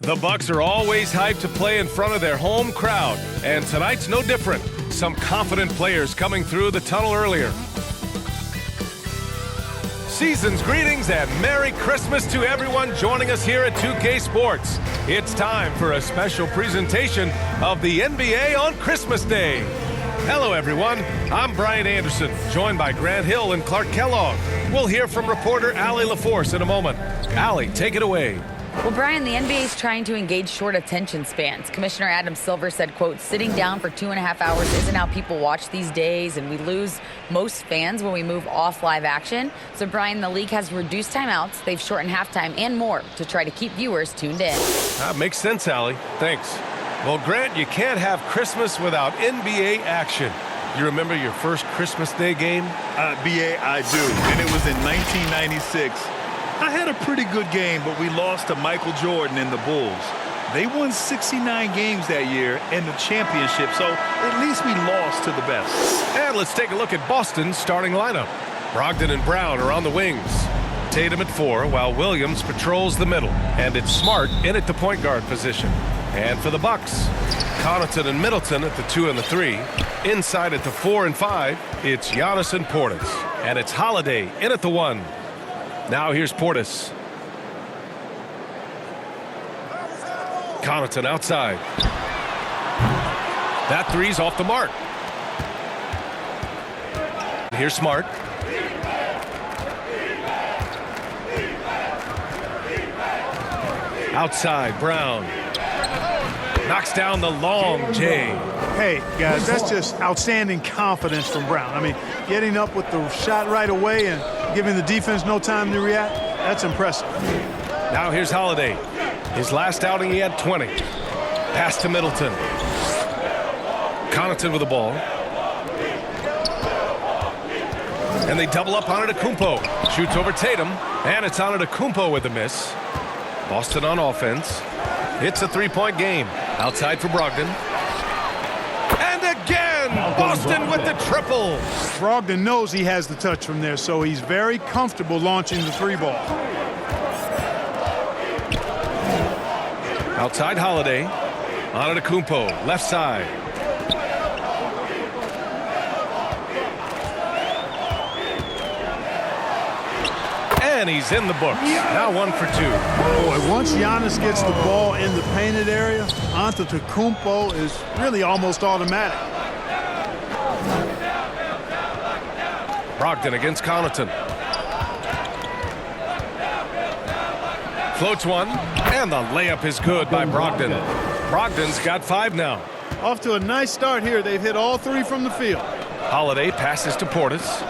The Bucks are always hyped to play in front of their home crowd, and tonight's no different. Some confident players coming through the tunnel earlier. Season's greetings and Merry Christmas to everyone joining us here at 2K Sports. It's time for a special presentation of the NBA on Christmas Day. Hello, everyone. I'm Brian Anderson, joined by Grant Hill and Clark Kellogg. We'll hear from reporter Allie LaForce in a moment. Allie, take it away. Well, Brian, the NBA is trying to engage short attention spans. Commissioner Adam Silver said, quote, sitting down for 2.5 hours isn't how people watch these days, and we lose most fans when we move off live action. So, Brian, the league has reduced timeouts. They've shortened halftime and more to try to keep viewers tuned in. That makes sense, Allie. Thanks. Well, Grant, you can't have Christmas without NBA action. You remember your first Christmas Day game? BA, I do, and it was in 1996. I had a pretty good game, but we lost to Michael Jordan and the Bulls. They won 69 games that year and the championship, so at least we lost to the best. And let's take a look at Boston's starting lineup. Brogdon and Brown are on the wings. Tatum at 4, while Williams patrols the middle. And it's Smart in at the point guard position. And for the Bucks, Connaughton and Middleton at the 2 and the 3. Inside at the 4 and 5, it's Giannis and Portis. And it's Holiday in at the 1. Now here's Portis. Connaughton outside. That three's off the mark. Here's Smart. Outside, Brown. Knocks down the long J. Hey, guys, that's just outstanding confidence from Brown. I mean, getting up with the shot right away and giving the defense no time to react, that's impressive. Now here's Holiday. His last outing, he had 20. Pass to Middleton. Connaughton with the ball. And they double up on Antetokounmpo. Shoots over Tatum, and it's on Antetokounmpo with a miss. Boston on offense. It's a three-point game. Outside for Brogdon. And again, Boston with the triple. Brogdon knows he has the touch from there, so he's very comfortable launching the three ball. Outside Holiday. On Antetokounmpo, left side. And he's in the books. Now 1 for 2. Boy, once Giannis gets the ball in the painted area, Antetokounmpo is really almost automatic. Brogdon against Connaughton. Floats one, and the layup is good by Brogdon. Brogdon's got 5 now. Off to a nice start here. They've hit all 3 from the field. Holiday passes to Portis.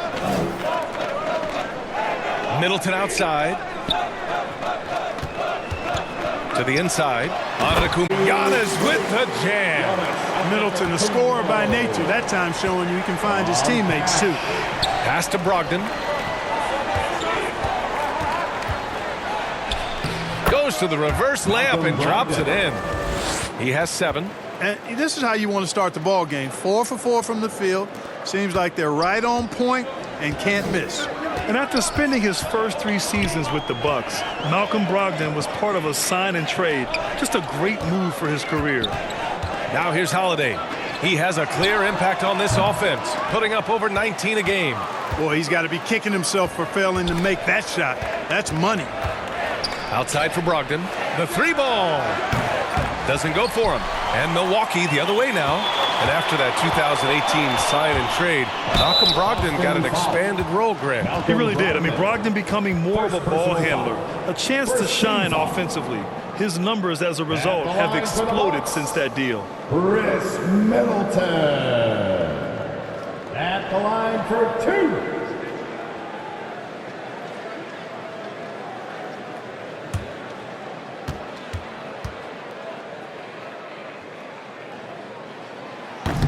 Middleton outside. To the inside. Antetokounmpo. Giannis with the jam. Middleton, a scorer by nature, that time showing you he can find his teammates too. Pass to Brogdon. Goes to the reverse layup and drops it in. He has 7. And this is how you want to start the ball game. 4 for 4 from the field. Seems like they're right on point and can't miss. And after spending his first 3 seasons with the Bucks, Malcolm Brogdon was part of a sign and trade. Just a great move for his career. Now here's Holiday. He has a clear impact on this offense, putting up over 19 a game. Boy, he's got to be kicking himself for failing to make that shot. That's money. Outside for Brogdon. The 3 ball. Doesn't go for him. And Milwaukee the other way now. And after that 2018 sign and trade, Malcolm Brogdon got an expanded role, Grant. He really did. I mean, Brogdon becoming more of a ball handler, a chance to shine offensively. His numbers as a result have exploded since that deal. Chris Middleton at the line for 2.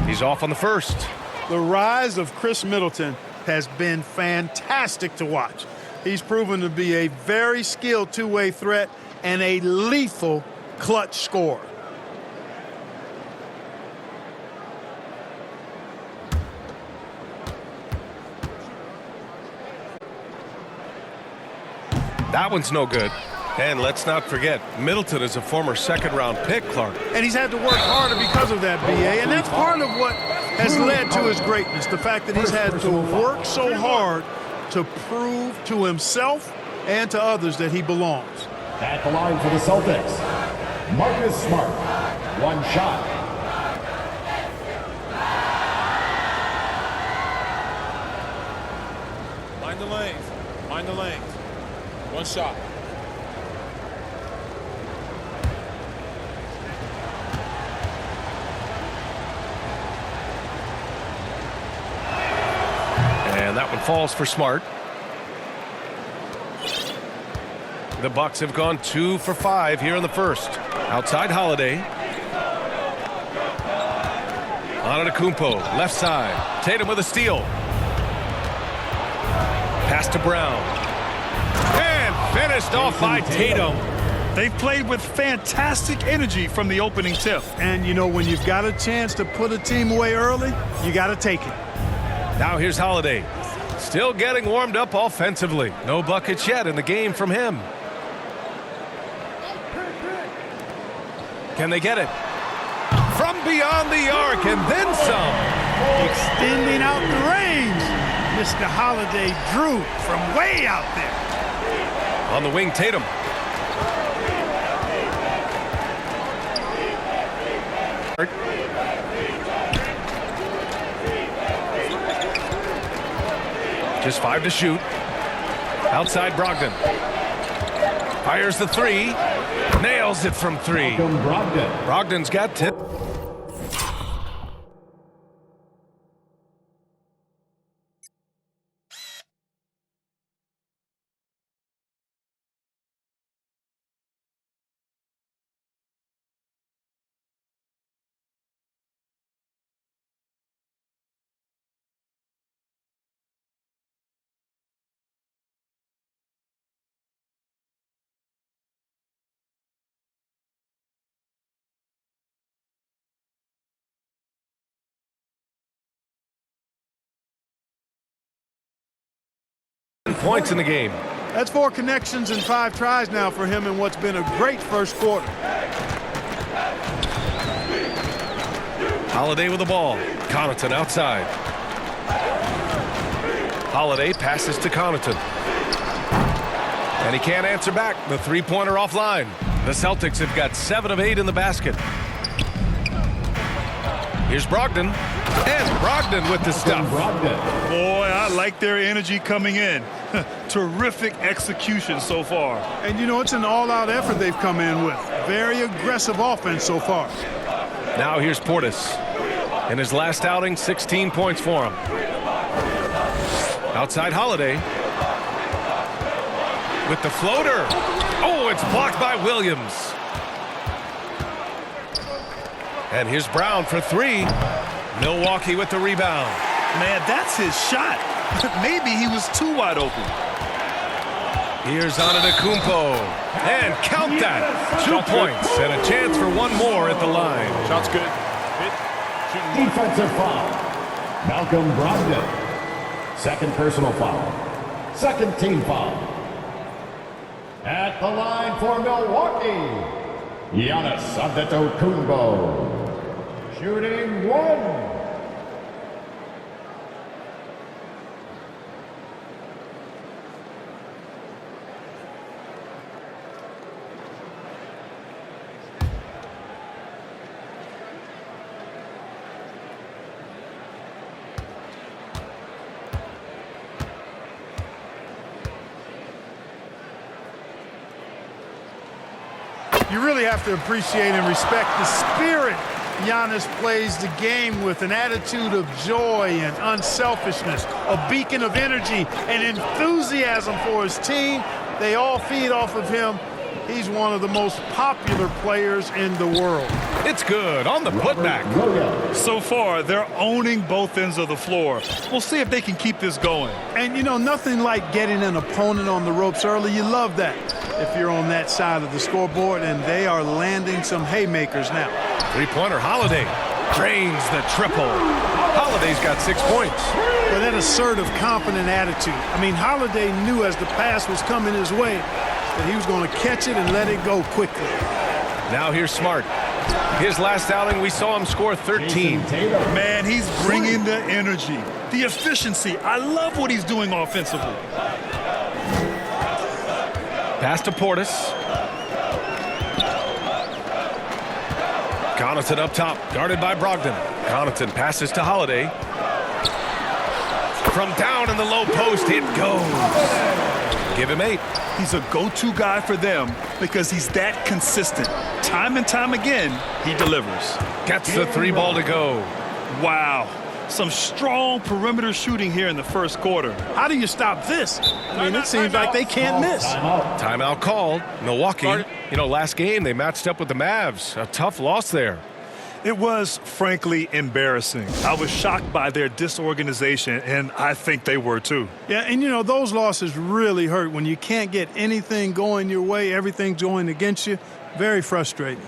He's off on the first. The rise of Chris Middleton has been fantastic to watch. He's proven to be a very skilled two-way threat and a lethal clutch scorer. That one's no good. And let's not forget, Middleton is a former second-round pick, Clark. And he's had to work harder because of that, B.A., and that's part of what has led to his greatness, the fact that he's had to work so hard to prove to himself and to others that he belongs. At the line for the Celtics, Marcus Smart. One shot. Mind the lanes. Mind the lanes. One shot. And that one falls for Smart. The Bucks have gone 2 for 5 here in the first. Outside Holiday. Antetokounmpo, left side. Tatum with a steal. Pass to Brown. And finished off by Tatum. They've played with fantastic energy from the opening tip. And, you know, when you've got a chance to put a team away early, you got to take it. Now here's Holiday. Still getting warmed up offensively. No buckets yet in the game from him. Can they get it? From beyond the arc and then some. Extending out the range. Mr. Holiday drew from way out there. On the wing, Tatum. Just 5 to shoot. Outside Brogdon. Fires the 3. Nails it from 3. Brogdon's got 10. Points in the game. That's 4 connections and 5 tries now for him in what's been a great first quarter. Holiday with the ball. Connaughton outside. Holiday passes to Connaughton. And he can't answer back. The three-pointer offline. The Celtics have got 7 of 8 in the basket. Here's Brogdon. And Brogdon with the stuff. Boy, I like their energy coming in. Terrific execution so far. And, you know, it's an all-out effort they've come in with. Very aggressive offense so far. Now here's Portis. In his last outing, 16 points for him. Outside Holiday. With the floater. Oh, it's blocked by Williams. And here's Brown for 3. Milwaukee with the rebound. Man, that's his shot. Maybe he was too wide open. Here's Antetokounmpo. And count that. 2 points and a chance for one more at the line. Shot's good. Defensive foul. Malcolm Brogdon. Second personal foul. Second team foul. At the line for Milwaukee, Giannis Antetokounmpo. Shooting 1. You really have to appreciate and respect the spirit Giannis plays the game with, an attitude of joy and unselfishness, a beacon of energy and enthusiasm for his team. They all feed off of him. He's one of the most popular players in the world. It's good on the putback. So far, they're owning both ends of the floor. We'll see if they can keep this going. And, you know, nothing like getting an opponent on the ropes early. You love that if you're on that side of the scoreboard, and they are landing some haymakers now. Three-pointer Holiday drains the triple. Holiday's got 6 points. But that assertive, confident attitude. I mean, Holiday knew as the pass was coming his way that he was going to catch it and let it go quickly. Now here's Smart. His last outing, we saw him score 13. Man, he's bringing the energy, the efficiency. I love what he's doing offensively. Pass to Portis. Connaughton up top, guarded by Brogdon. Connaughton passes to Holiday. From down in the low post, it goes. Give him 8. He's a go-to guy for them because he's that consistent. Time and time again, he delivers. Gets the 3 ball to go. Wow. Some strong perimeter shooting here in the first quarter. How do you stop this? I mean, it seems like they can't miss. Timeout called. Milwaukee. You know, last game they matched up with the Mavs. A tough loss there. It was, frankly, embarrassing. I was shocked by their disorganization, and I think they were too. Yeah, and you know, those losses really hurt when you can't get anything going your way, everything's going against you. Very frustrating.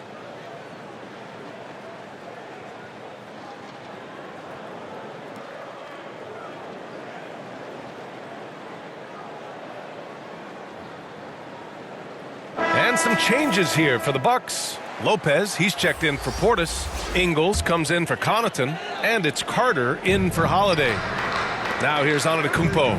And some changes here for the Bucks. Lopez, he's checked in for Portis. Ingles comes in for Connaughton. And it's Carter in for Holiday. Now here's Antetokounmpo.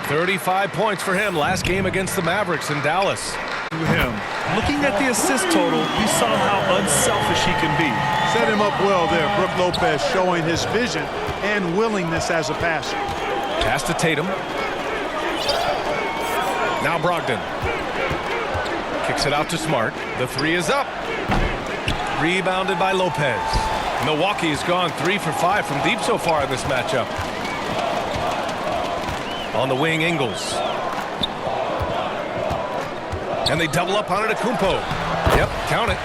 35 points for him last game against the Mavericks in Dallas. Looking at the assist total, we saw how unselfish he can be. Set him up well there. Brook Lopez showing his vision and willingness as a passer. Pass to Tatum. Now Brogdon. Kicks it out to Smart. The 3 is up. Rebounded by Lopez. Milwaukee has gone 3 for 5 from deep so far in this matchup. On the wing, Ingles. And they double up on Antetokounmpo. Yep, count it.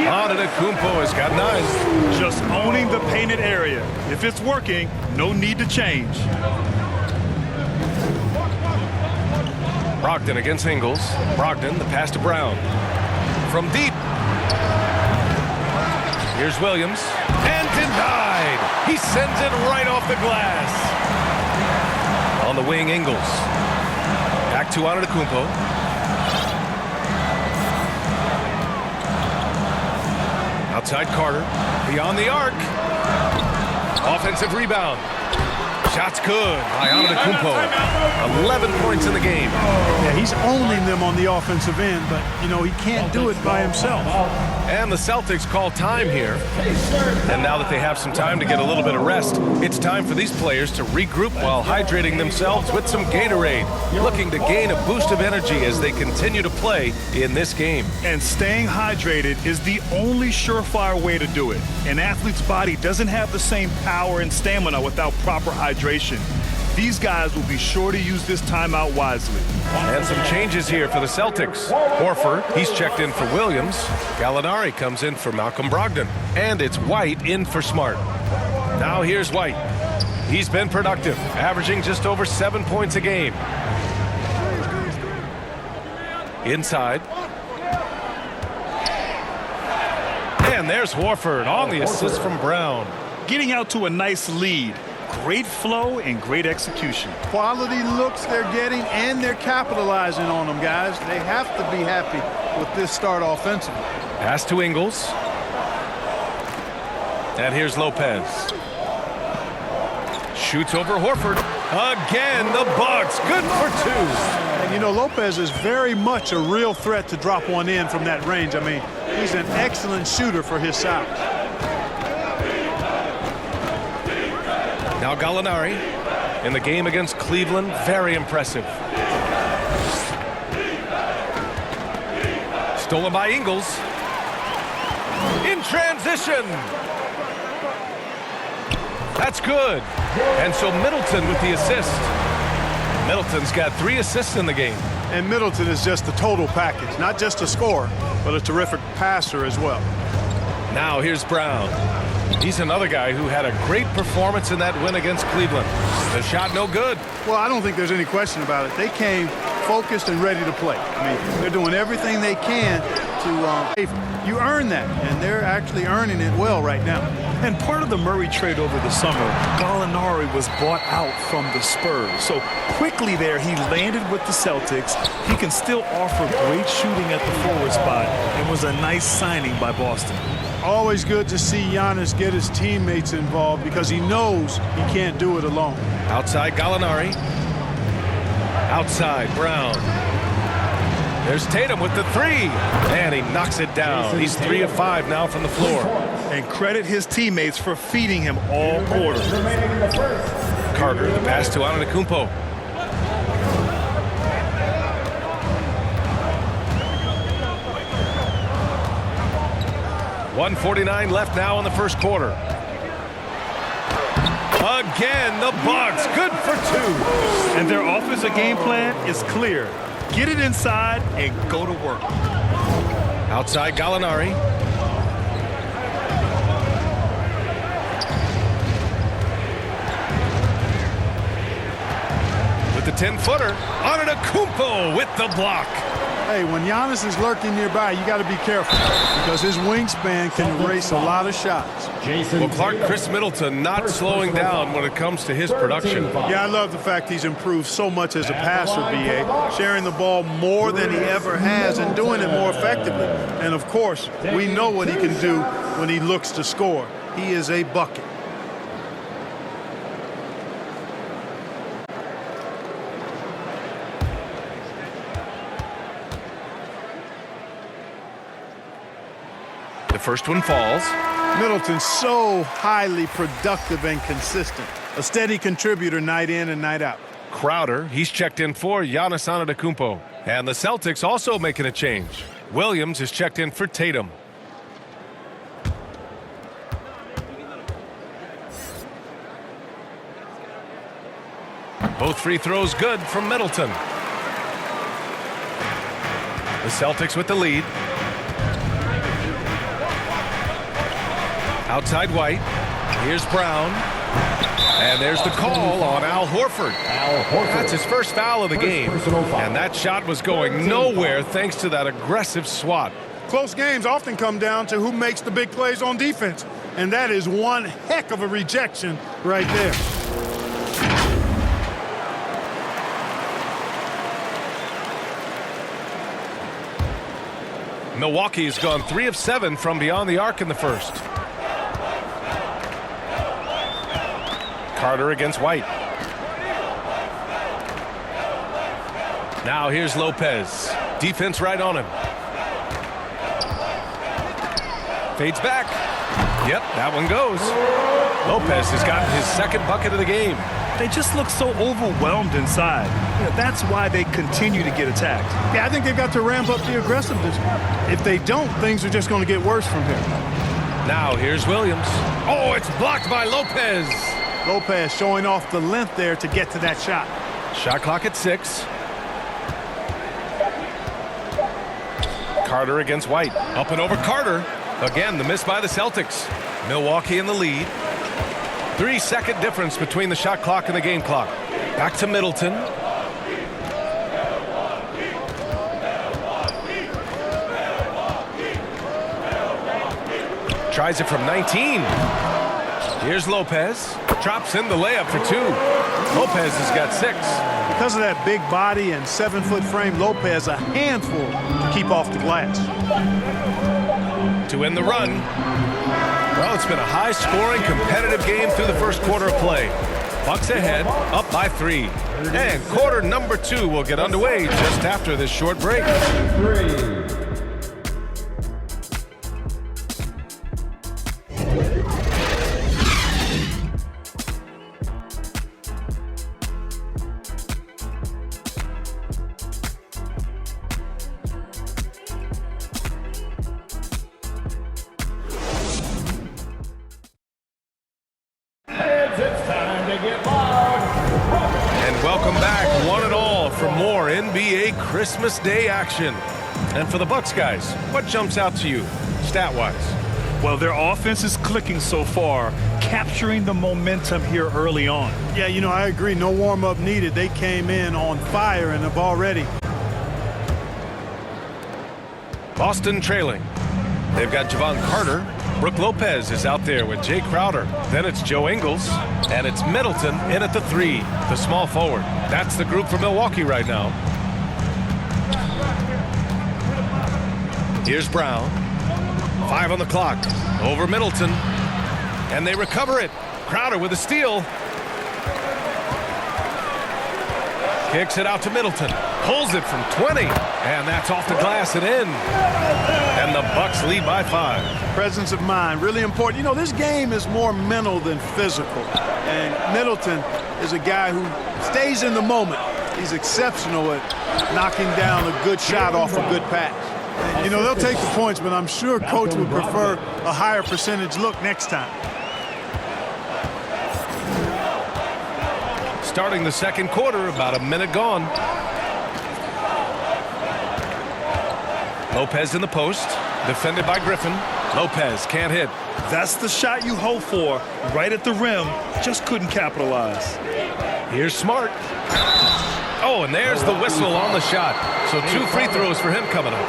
Antetokounmpo has got 9. Just owning the painted area. If it's working, no need to change. Brogdon against Ingles. Brogdon, the pass to Brown. From deep. Here's Williams. And denied. He sends it right off the glass. On the wing, Ingles. Back to Antetokounmpo. Outside Carter. Beyond the arc. Offensive rebound. Shot's good by Antetokounmpo. 11 points in the game. Yeah, he's owning them on the offensive end, but, you know, he can't do it by himself. And the Celtics call time here. And now that they have some time to get a little bit of rest, it's time for these players to regroup while hydrating themselves with some Gatorade, looking to gain a boost of energy as they continue to play in this game. And staying hydrated is the only surefire way to do it. An athlete's body doesn't have the same power and stamina without proper hydration. These guys will be sure to use this timeout wisely. And some changes here for the Celtics. Horford, he's checked in for Williams. Gallinari comes in for Malcolm Brogdon. And it's White in for Smart. Now here's White. He's been productive, averaging just over 7 points a game. Inside. And there's Horford on the assist from Brown. Getting out to a nice lead. Great flow and great execution. Quality looks they're getting, and they're capitalizing on them, guys. They have to be happy with this start offensively. Pass to Ingles. And here's Lopez. Shoots over Horford. Again, the Bucks. Good for 2. And, you know, Lopez is very much a real threat to drop one in from that range. I mean, he's an excellent shooter for his size. Now Gallinari in the game against Cleveland. Very impressive. Stolen by Ingles. In transition. That's good. And so Middleton with the assist. Middleton's got 3 assists in the game. And Middleton is just the total package. Not just a scorer, but a terrific passer as well. Now here's Brown. He's another guy who had a great performance in that win against Cleveland. The shot no good. Well, I don't think there's any question about it. They came focused and ready to play. I mean, they're doing everything they can to you earn that, and they're actually earning it well right now. And part of the Murray trade over the summer, Gallinari was bought out from the Spurs. So quickly there, he landed with the Celtics. He can still offer great shooting at the forward spot and was a nice signing by Boston. Always good to see Giannis get his teammates involved because he knows he can't do it alone. Outside Gallinari. Outside Brown. There's Tatum with the three. And he knocks it down. He's 3 of 5 now from the floor. And credit his teammates for feeding him all quarter. Carter, the pass to Antetokounmpo. .149 left now in the first quarter. Again, the Bucks, good for 2. And their offensive game plan is clear. Get it inside and go to work. Outside Gallinari. With the 10-footer, Antetokounmpo with the block. Hey, when Giannis is lurking nearby, you got to be careful because his wingspan can erase a lot of shots. Well, Clark, Chris Middleton not slowing down when it comes to his production. Yeah, I love the fact he's improved so much as a passer, B.A., sharing the ball more than he ever has and doing it more effectively. And, of course, we know what he can do when he looks to score. He is a bucket. The first one falls. Middleton's so highly productive and consistent. A steady contributor night in and night out. Crowder, he's checked in for Giannis Antetokounmpo. And the Celtics also making a change. Williams is checked in for Tatum. Both free throws good from Middleton. The Celtics with the lead. Outside White. Here's Brown. And there's the call on Al Horford. That's his first foul of the game. And that shot was going nowhere thanks to that aggressive swat. Close games often come down to who makes the big plays on defense. And that is one heck of a rejection right there. Milwaukee has gone 3 of 7 from beyond the arc in the first. Carter against White. Now here's Lopez. Defense right on him. Fades back. Yep, that one goes. Lopez has gotten his second bucket of the game. They just look so overwhelmed inside. You know, that's why they continue to get attacked. Yeah, I think they've got to ramp up the aggressiveness. If they don't, things are just going to get worse from here. Now here's Williams. Oh, it's blocked by Lopez. Lopez showing off the length there to get to that shot. Shot clock at 6. Carter against White. Up and over Carter. Again, the miss by the Celtics. Milwaukee in the lead. 3-second difference between the shot clock and the game clock. Back to Middleton. Tries it from 19. Here's Lopez. Drops in the layup for 2. Lopez has got 6. Because of that big body and 7-foot frame, Lopez a handful to keep off the glass. To end the run. Well, it's been a high-scoring, competitive game through the first quarter of play. Bucks ahead, up by 3. And quarter number 2 will get underway just after this short break. 3. Welcome back, one and all, for more NBA Christmas Day action. And for the Bucks guys, what jumps out to you, stat-wise? Well, their offense is clicking so far. capturing the momentum here early on. Yeah, you know, I agree. No warm-up needed. They came in on fire and have already. Boston trailing. They've got Javon Carter. Brooke Lopez is out there with Jay Crowder. Then it's Joe Ingles. And it's Middleton in at the 3, the small forward. That's the group for Milwaukee right now. Here's Brown. 5 on the clock. Over Middleton. And they recover it. Crowder with a steal. Kicks it out to Middleton. Pulls it from 20. And that's off the glass and in. And the Bucks lead by 5. Presence of mind, really important. You know, this game is more mental than physical. And Middleton is a guy who stays in the moment. He's exceptional at knocking down a good shot off a good pass. You know, they'll take the points, but I'm sure coach would prefer a higher percentage look next time. Starting the second quarter, about a minute gone. Lopez in the post, defended by Griffin. Lopez can't hit. That's the shot you hope for, right at the rim. Just couldn't capitalize. Here's Smart. Oh, and there's the whistle on the shot. So 2 free throws for him coming up.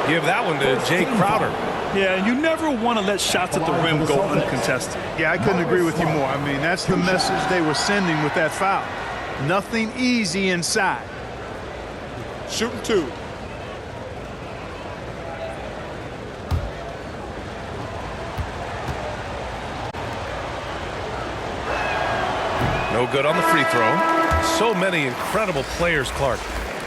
Give that one to Jay Crowder. Yeah, and you never want to let shots at the rim go uncontested. Yeah, I couldn't agree with you more. I mean, that's the message they were sending with that foul. Nothing easy inside. Shooting 2. No good on the free throw. So many incredible players, Clark.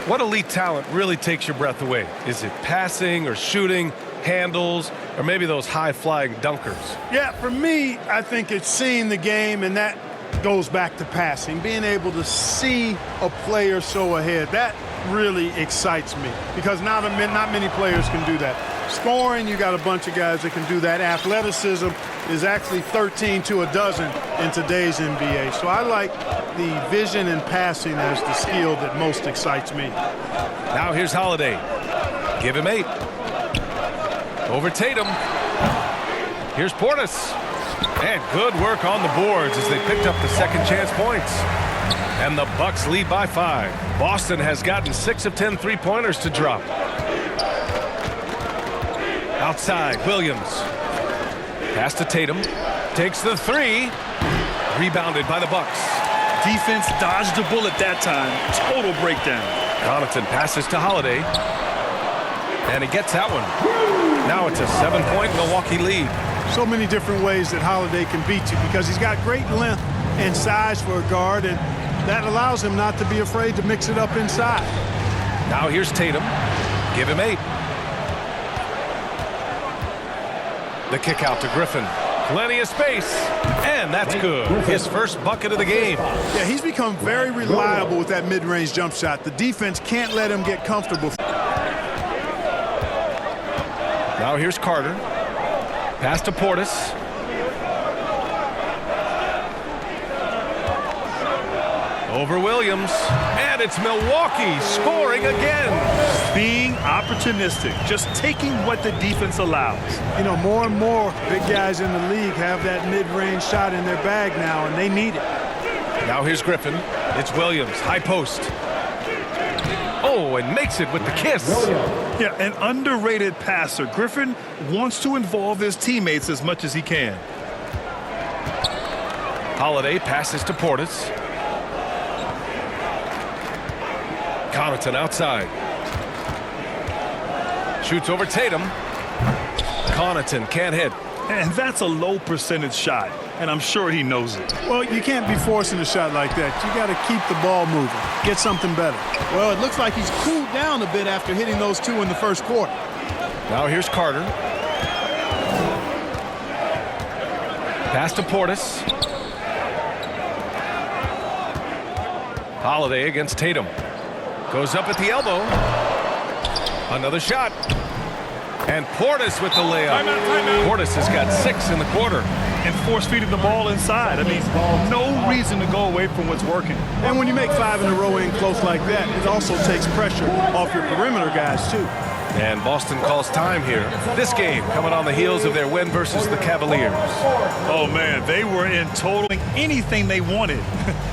What elite talent really takes your breath away? Is it passing or shooting, handles, or maybe those high-flying dunkers? Yeah, for me, I think it's seeing the game, and that goes back to passing. Being able to see a player so ahead, that really excites me because not many players can do that. Scoring, you got a bunch of guys that can do that. Athleticism is actually 13 to a dozen in today's NBA. So I like the vision and passing as the skill that most excites me. Now here's Holiday. Give him 8. Over Tatum. Here's Portis. And good work on the boards as they picked up the second chance points. And the Bucks lead by 5. Boston has gotten 6 of 10 3-pointers to drop. Outside, Williams. Pass to Tatum. Takes the 3. Rebounded by the Bucks. Defense dodged a bullet that time. Total breakdown. Connaughton passes to Holiday. And he gets that one. Now it's a 7-point Milwaukee lead. So many different ways that Holiday can beat you because he's got great length and size for a guard, and that allows him not to be afraid to mix it up inside. Now here's Tatum. Give him 8. The kick out to Griffin. Plenty of space. And that's good. His first bucket of the game. Yeah, he's become very reliable with that mid-range jump shot. The defense can't let him get comfortable. Now here's Carter. Pass to Portis. Over Williams. And it's Milwaukee scoring again. Being opportunistic, just taking what the defense allows. You know, more and more big guys in the league have that mid-range shot in their bag now, and they need it. Now here's Griffin. It's Williams. High post. Oh, and makes it with the kiss. Yeah, an underrated passer. Griffin wants to involve his teammates as much as he can. Holiday passes to Portis. Connaughton outside. Shoots over Tatum. Connaughton can't hit. And that's a low percentage shot, and I'm sure he knows it. Well, you can't be forcing a shot like that. You got to keep the ball moving. Get something better. Well, it looks like he's cooled down a bit after hitting those 2 in the first quarter. Now here's Carter. Pass to Portis. Holiday against Tatum. Goes up at the elbow. Another shot. And Portis with the layup. Portis has got 6 in the quarter. And force-feeding the ball inside. I mean, no reason to go away from what's working. And when you make 5 in a row in close like that, it also takes pressure off your perimeter guys, too. And Boston calls time here. This game coming on the heels of their win versus the Cavaliers. Oh, man, they were in total anything they wanted.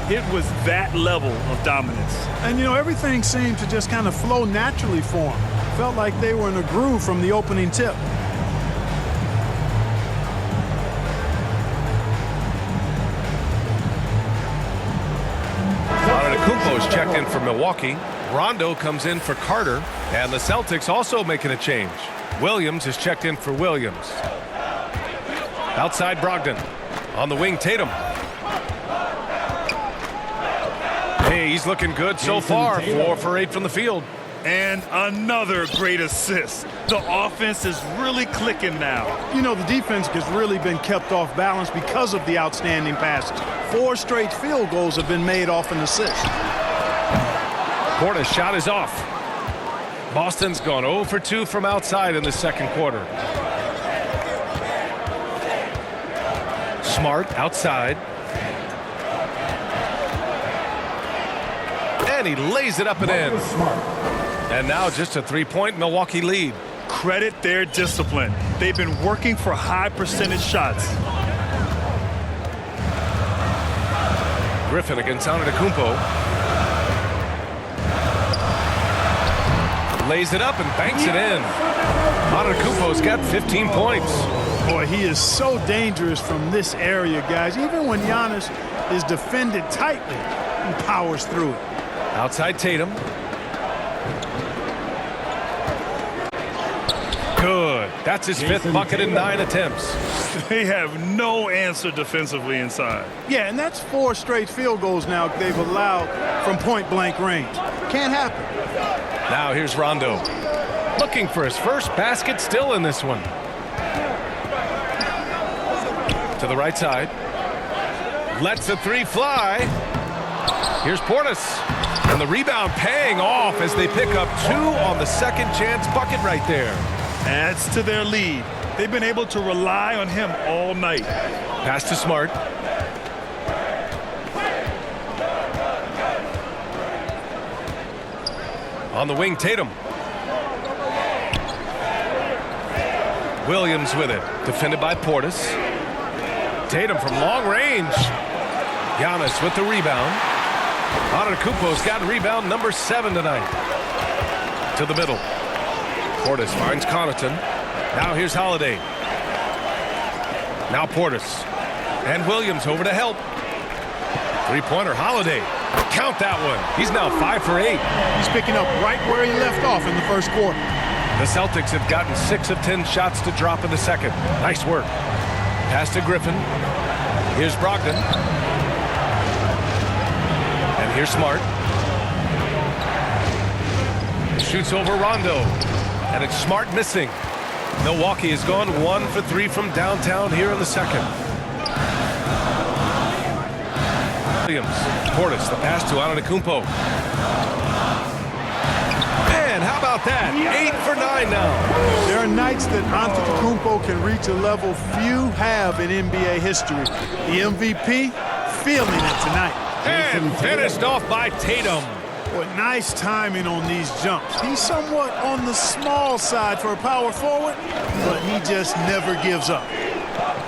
It was that level of dominance. And, you know, everything seemed to just kind of flow naturally for them. Felt like they were in a groove from the opening tip. Antetokounmpo's checked in for Milwaukee. Rondo comes in for Carter. And the Celtics also making a change. Williams is checked in for Williams. Outside Brogdon. On the wing, Tatum. Hey, he's looking good so far. 4 for 8 from the field. And another great assist. The offense is really clicking now. You know, the defense has really been kept off balance because of the outstanding passes. 4 straight field goals have been made off an assist. Portis' shot is off. Boston's gone 0 for 2 from outside in the second quarter. Smart outside. And he lays it up and in. And now just a 3-point Milwaukee lead. Credit their discipline. They've been working for high percentage shots. Griffin against Antetokounmpo. Lays it up and banks it in. Antetokounmpo's got 15 points. Boy, he is so dangerous from this area, guys. Even when Giannis is defended tightly, he powers through it. Outside Tatum. Good. That's his 5th bucket in 9 attempts. They have no answer defensively inside. Yeah, and that's 4 straight field goals now they've allowed from point-blank range. Can't happen. Now here's Rondo. Looking for his first basket still in this one. To the right side. Lets the 3 fly. Here's Portis. And the rebound paying off as they pick up 2 on the second chance bucket right there. Adds to their lead. They've been able to rely on him all night. Pass to Smart. On the wing, Tatum. Williams with it. Defended by Portis. Tatum from long range. Giannis with the rebound. Antetokounmpo's got rebound number 7 tonight. To the middle. Portis finds Connaughton. Now here's Holiday. Now Portis. And Williams over to help. 3-pointer Holiday. Count that one. He's now 5 for 8. He's picking up right where he left off in the first quarter. The Celtics have gotten 6 of 10 shots to drop in the second. Nice work. Pass to Griffin. Here's Brogdon. And here's Smart. Shoots over Rondo. And it's Smart missing. Milwaukee has gone 1 for 3 from downtown here in the second. Williams. Portis, the pass to Antetokounmpo. Man, how about that? 8 for 9 now. There are nights that Antetokounmpo can reach a level few have in NBA history. The MVP feeling it tonight. And finished off by Tatum. Boy, nice timing on these jumps. He's somewhat on the small side for a power forward, but he just never gives up.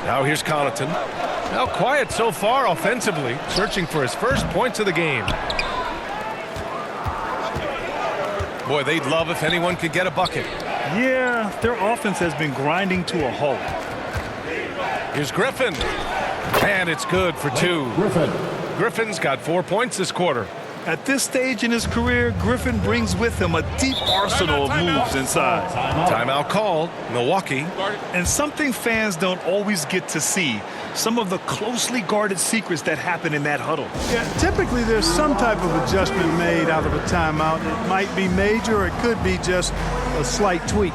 Now here's Connaughton. Now quiet so far offensively, searching for his first points of the game. Boy, they'd love if anyone could get a bucket. Yeah, their offense has been grinding to a halt. Here's Griffin. And it's good for 2. Griffin's got 4 points this quarter. At this stage in his career, Griffin brings with him a deep arsenal of moves inside. Timeout called. Milwaukee. And something fans don't always get to see. Some of the closely guarded secrets that happen in that huddle. Yeah, typically there's some type of adjustment made out of a timeout. It might be major, or it could be just a slight tweak.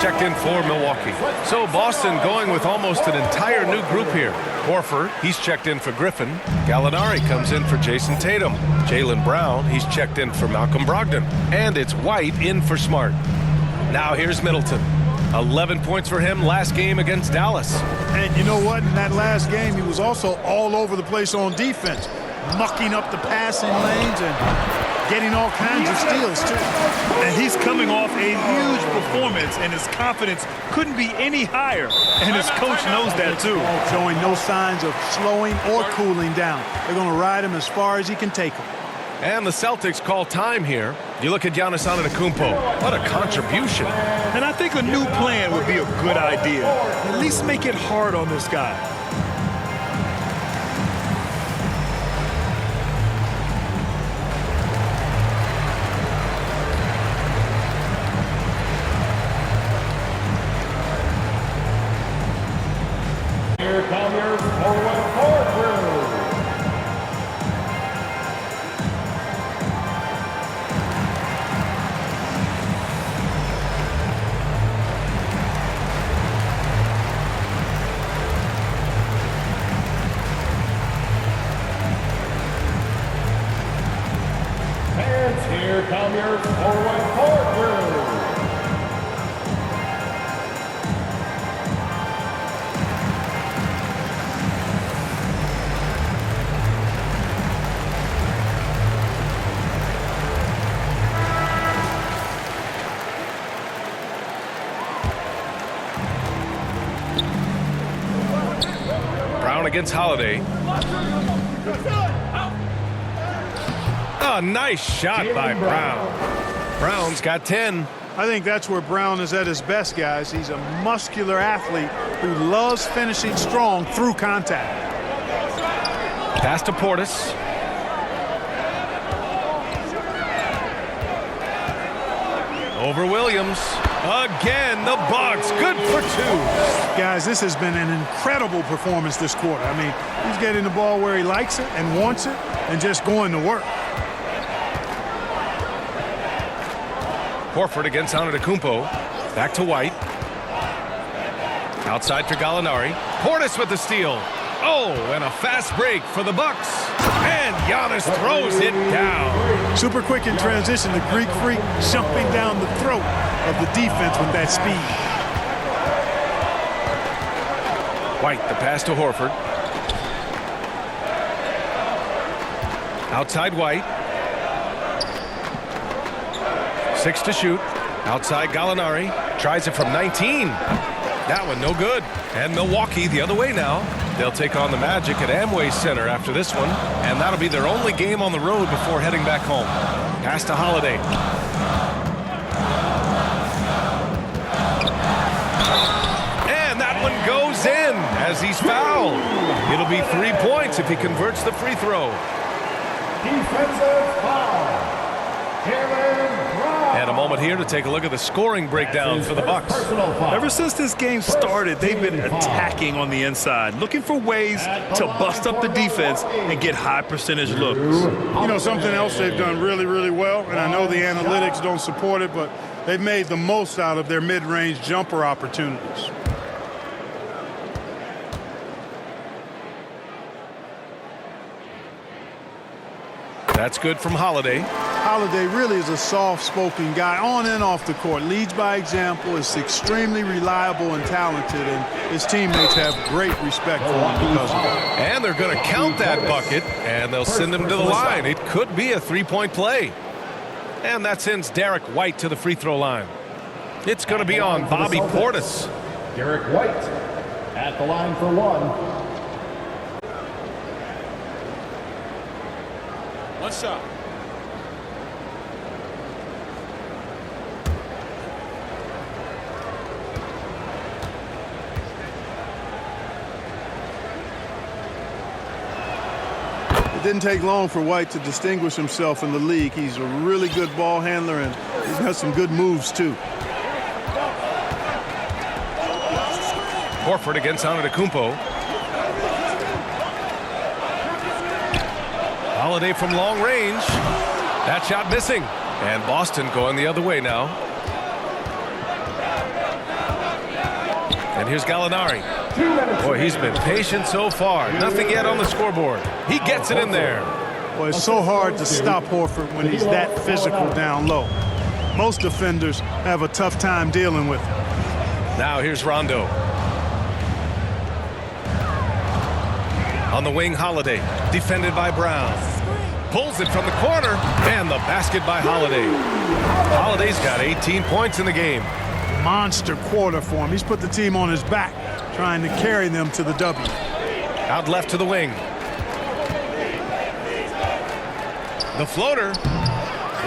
checked in for Milwaukee. So Boston going with almost an entire new group here. Horford, he's checked in for Griffin. Gallinari comes in for Jason Tatum. Jaylen Brown, he's checked in for Malcolm Brogdon. And it's White in for Smart. Now here's Middleton. 11 points for him last game against Dallas. And you know what? In that last game, he was also all over the place on defense, mucking up the passing lanes and getting all kinds of steals, too. And he's coming off a huge performance, and his confidence couldn't be any higher. And his coach knows that, too. Showing no signs of slowing or cooling down. They're going to ride him as far as he can take him. And the Celtics call time here. You look at Giannis Antetokounmpo. What a contribution. And I think a new plan would be a good idea. At least make it hard on this guy. Here come your forward court crew. And here come your forward court crew. Brown against Holiday. A nice shot by Brown. Brown's got 10. I think that's where Brown is at his best, guys. He's a muscular athlete who loves finishing strong through contact. Pass to Portis. Over Williams. Again, the Bucks. Good for 2. Guys, this has been an incredible performance this quarter. I mean, he's getting the ball where he likes it and wants it and just going to work. Horford against Antetokounmpo. Back to White. Outside for Gallinari. Portis with the steal. Oh, and a fast break for the Bucks. And Giannis throws it down. Super quick in transition. The Greek freak jumping down the throat of the defense with that speed. White, the pass to Horford. Outside White. 6 to shoot. Outside Gallinari. Tries it from 19. That one no good. And Milwaukee the other way now. They'll take on the Magic at Amway Center after this one. And that'll be their only game on the road before heading back home. Pass to Holiday. And that one goes in as he's fouled. It'll be 3 points if he converts the free throw. Defensive foul. And a moment here to take a look at the scoring breakdown for the Bucks. Ever since this game started, they've been attacking on the inside, looking for ways to bust up the defense and get high percentage looks. You know, something else they've done really, really well, and I know the analytics don't support it, but they've made the most out of their mid-range jumper opportunities. That's good from Holiday. Holiday really is a soft-spoken guy on and off the court. Leads by example, is extremely reliable and talented, and his teammates have great respect for him because of it. And they're going to count that bucket, and they'll send him to the line. It could be a three-point play. And that sends Derek White to the free throw line. It's going to be on Bobby Portis. Derek White at the line for 1. One shot. It didn't take long for White to distinguish himself in the league. He's a really good ball handler, and he's got some good moves, too. Horford against Antetokounmpo. Holiday from long range. That shot missing. And Boston going the other way now. And here's Gallinari. Boy, he's been patient so far. Nothing yet on the scoreboard. He gets it in there. Well, it's so hard to stop Horford when he's that physical down low. Most defenders have a tough time dealing with him. Now here's Rondo. On the wing, Holiday. Defended by Brown. Pulls it from the corner. And the basket by Holiday. Holiday's got 18 points in the game. Monster quarter for him. He's put the team on his back, trying to carry them to the W. Out left to the wing. The floater.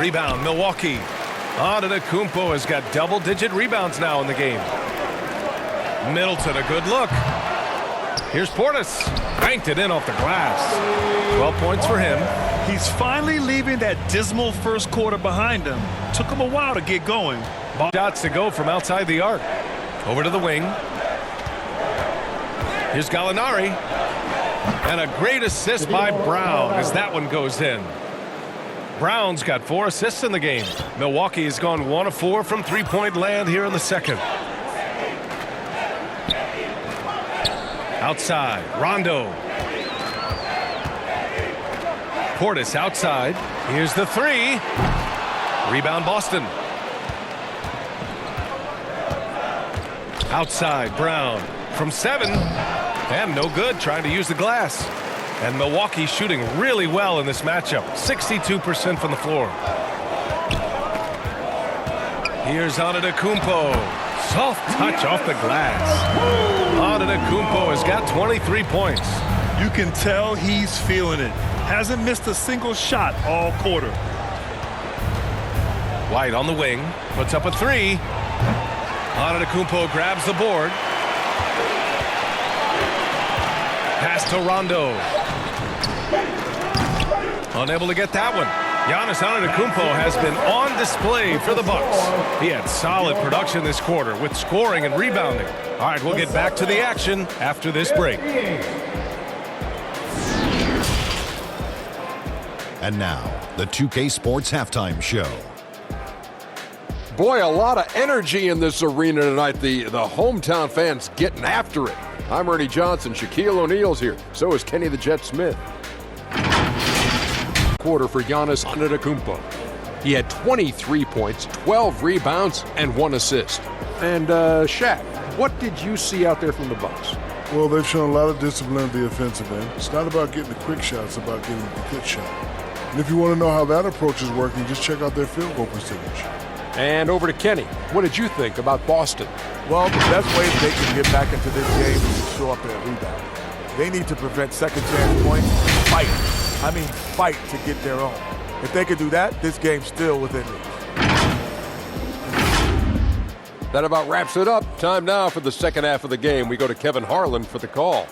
Rebound, Milwaukee. Antetokounmpo has got double-digit rebounds now in the game. Middleton, a good look. Here's Portis. Banked it in off the glass. 12 points for him. He's finally leaving that dismal first quarter behind him. Took him a while to get going. Shots to go from outside the arc. Over to the wing. Here's Gallinari. And a great assist by Brown as that one goes in. Brown's got 4 assists in the game. Milwaukee has gone 1 of 4 from three-point land here in the second. Outside, Rondo. Portis outside. Here's the 3. Rebound, Boston. Outside, Brown. From 7. And no good, trying to use the glass. And Milwaukee shooting really well in this matchup. 62% from the floor. Here's Antetokounmpo. Soft touch off the glass. Antetokounmpo has got 23 points. You can tell he's feeling it. Hasn't missed a single shot all quarter. White on the wing. Puts up a 3. Antetokounmpo grabs the board. Pass to Rondo. Unable to get that one. Giannis Antetokounmpo has been on display for the Bucks. He had solid production this quarter with scoring and rebounding. All right, we'll get back to the action after this break. And now, the 2K Sports Halftime Show. Boy, a lot of energy in this arena tonight. The hometown fans getting after it. I'm Ernie Johnson. Shaquille O'Neal's here. So is Kenny the Jet Smith. Quarter for Giannis Antetokounmpo. He had 23 points, 12 rebounds, and 1 assist. And Shaq, what did you see out there from the Bucks? Well, they've shown a lot of discipline at the offensive end. It's not about getting the quick shots, it's about getting the good shot. And if you want to know how that approach is working, just check out their field goal percentage. And over to Kenny. What did you think about Boston? Well, the best way they can get back into this game is to show up and rebound. They need to prevent second chance points. Fight. I mean, fight to get their own. If they could do that, this game's still within reach. That about wraps it up. Time now for the second half of the game. We go to Kevin Harlan for the call.